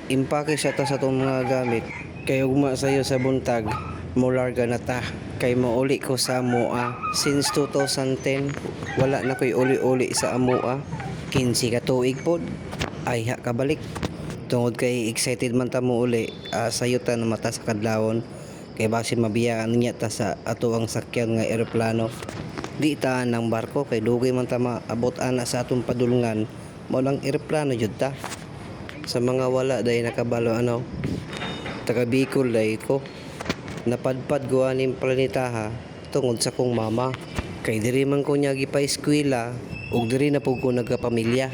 impake siya ta sa itong mga gamit. Kay ugma sayo sa buntag, mularga na ta. Kay mauli ko sa Amoa. Since 2010, wala na ko'y uli-uli sa Amoa. 15 ka tuig pod. Ay ha kabalik. Tungod kay excited man ta mo uli, sayo ta na mata sa kadlawon. Kay base mabiyaan niya ta sa ato ang sakyan nga eroplano. Di ta ng barko kay dugay man ta maabot ana sa atong padulungan. Mao lang eroplano jud ta. Sa mga wala day nakabalo taga Bicol day ko. Napadpad ko aning planetaha tungod sa kong mama. Kay diri man ko niya gipa-eskwela ug diri na pud ko nagkapamilya.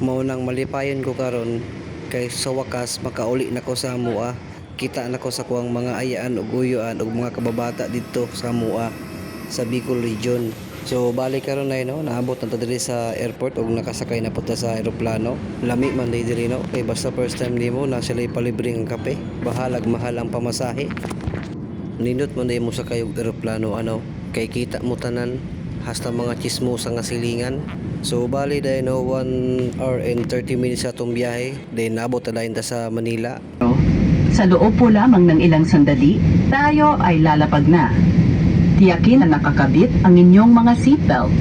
Mao nang malipayon ko karon kay sa wakas makauli nako sa Amoa. Kita nako sa kuang mga ayaan ug uyuan ug mga kababata didto sa Amoa sa Bicol region. So balik karon na naabot na ta diri sa airport ug nakasakay na pud ta sa eroplano. Lami man diri kay basta first time nimo na sila ipalibre ang kape. Bahalag mahal ang pamasahe. Nindot man day mo sakay og eroplano kay kita mo tanan hasta mga chismosa nga silingan. So bali day 1 hour and 30 minutes sa atong biyahe. Then naabot ta ta sa Manila. Sa loob po lamang ng ilang sandali, tayo ay lalapag na. Tiyakin na nakakabit ang inyong mga seatbelt.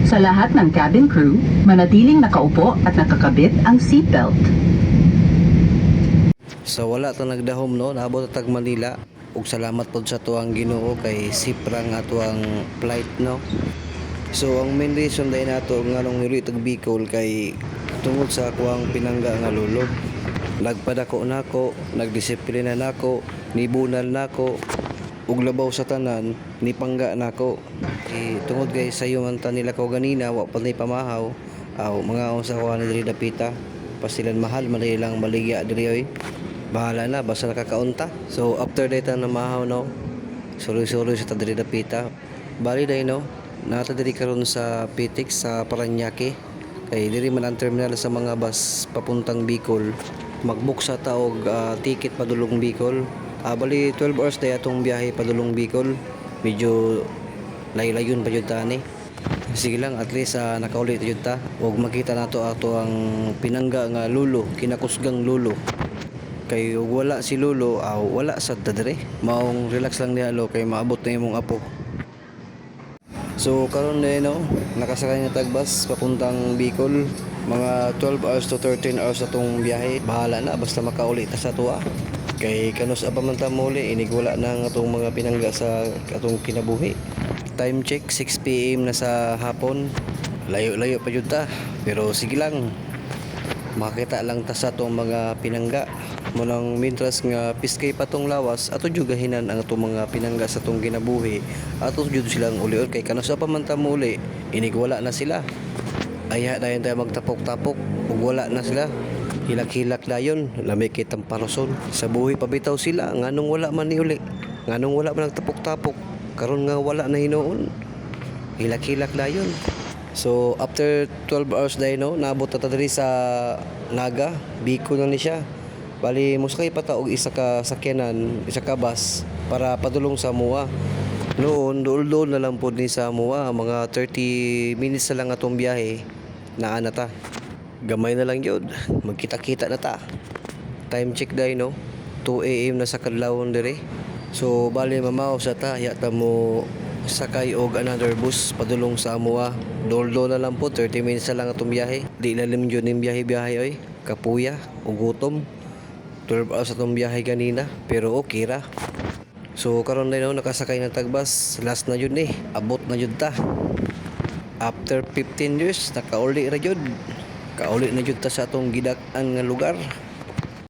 Sa lahat ng cabin crew, manatiling nakaupo at nakakabit ang seatbelt. So wala ta nagdahom naabot ta tag Manila. Ug salamat pod sa tuang Ginoo kay sipra nga tuang flight So ang main reason day nato nganong nili tag Bicol kay tungod sa kuang pinangga nga lulog. Nagpadako nako, nagdisiplina nako, nibunal nako, ug labaw sa tanan ni pangga nako. Tungod kay sayo man ta nila ko ganina wa pa ni pamahaw. Mga unsa ko ni diri dapita. Pasilan mahal man lang baligya diri oy. Bahala na basta nakakaunta. So after data na mahaw Suloy-suloy sa diri dapita. Bali day nata diri karon sa Pitix sa Parañaque. Kay diri man ang terminal sa mga bus papuntang Bicol. Magbook sa taog ticket padulong Bicol. Bali 12 hours day atong biyahe padulong Bicol. Medyo laylayon pa jud tani. Sige lang at least nakaulit jud ta ug makita nato ato ang pinangga nga lulo, kinakusgang lulo. Kay wala si lulo, wala sad ta dire. Maong relax lang niya kay maabot na imong apo. So karon nakasakay na tagbas papuntang Bicol. Mga 12 hours to 13 hours atong biyahe. Bahala na basta makauli ta sa tuwa. Kay kanus pa man ta muli inig wala na ang atong mga pinangga sa atong kinabuhi. Time check 6 PM na sa hapon. Layo-layo pa jud ta. Pero sige lang. Makita lang ta sa atong mga pinangga. Munang mintras nga piskay patong lawas ato jud gahinan ang atong mga pinangga sa atong kinabuhi. Ato jud silang uliol kay kanus pa man ta muli inig wala na sila. Aya dayon tayo magtapok-tapok ug wala na sila. Hilak-hilak dayon lami kitang parason. Sa buhi pabitaw sila nganong wala man ni uli. Nganong wala man nagtapok-tapok. Karon nga wala na hinuon. Hilak-hilak dayon. So after 12 hours dayon naabot ta diri sa Naga, Bicol na ni siya. Bali musakay pa ta og isa ka sakyanan, isa ka bus para padulong sa Amoa. Noon duol-duol na lang pod ni sa Amoa, mga 30 minutes na lang atong biyahe. Naa na ta. Gamay na lang yun. Magkita-kita na ta. Time check day 2 AM na sa kadlawon dire. So bali mamaw sa ta yata mo sakay og another bus padulong sa Amoa. Duol-duol na lang po 30 minutes na lang atong biyahe. Di lalim jud ning biyahe oy. Kapuya ug gutom. 12 hours atong biyahe kanina pero okay ra. So karon na nakasakay na tagbas. Last na jud abot na jud ta. After 15 years nakauli ra jud. Kauli na jud ta sa atong gidak-an nga lugar.